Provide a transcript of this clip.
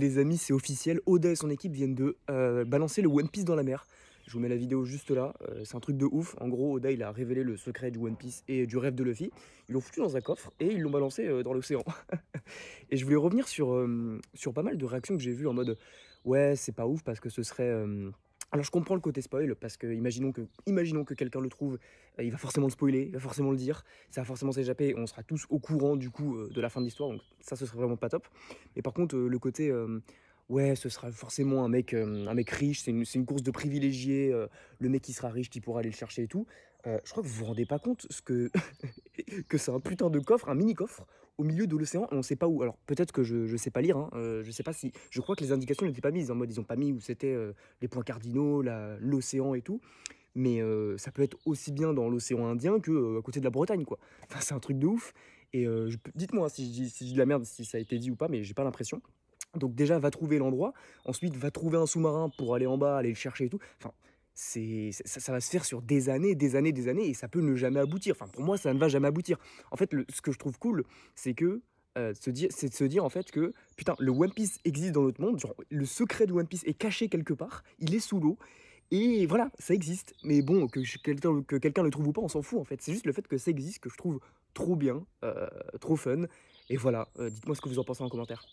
les amis, c'est officiel, Oda et son équipe viennent de balancer le One Piece dans la mer. Je vous mets la vidéo juste là, c'est un truc de ouf. En gros, Oda, il a révélé le secret du One Piece et du rêve de Luffy. Ils l'ont foutu dans un coffre et ils l'ont balancé dans l'océan. Et je voulais revenir sur pas mal de réactions que j'ai vues en mode ouais, c'est pas ouf parce que ce serait. Alors je comprends le côté spoil parce que imaginons que quelqu'un le trouve, il va forcément le spoiler, il va forcément le dire, ça va forcément s'échapper et on sera tous au courant du coup de la fin de l'histoire, donc ça ce serait vraiment pas top. Mais par contre, le côté ouais, ce sera forcément un mec riche, c'est une course de privilégiés, le mec qui sera riche qui pourra aller le chercher et tout. Je crois que vous vous rendez pas compte ce que que c'est un putain de coffre, un mini coffre au milieu de l'océan et on sait pas où. Alors peut-être que je sais pas lire, hein, je sais pas si je crois que les indications n'étaient pas mises, en mode ils ont pas mis où c'était, les points cardinaux, la l'océan et tout, mais ça peut être aussi bien dans l'océan Indien que, à côté de la Bretagne, quoi. Enfin, c'est un truc de ouf et je peux dites-moi si je dis de la merde, si ça a été dit ou pas, mais j'ai pas l'impression. Donc déjà, va trouver l'endroit, ensuite va trouver un sous-marin pour aller en bas, aller le chercher et tout. Enfin, ça va se faire sur des années, des années, des années et ça peut ne jamais aboutir. Enfin, pour moi, ça ne va jamais aboutir. En fait, ce que je trouve cool, c'est que, c'est de se dire, en fait, que putain, le One Piece existe dans notre monde, genre le secret de One Piece est caché quelque part, il est sous l'eau et voilà, ça existe. Mais bon, que quelqu'un le trouve ou pas, on s'en fout, en fait. C'est juste le fait que ça existe que je trouve trop bien, trop fun et voilà, dites-moi ce que vous en pensez en commentaire.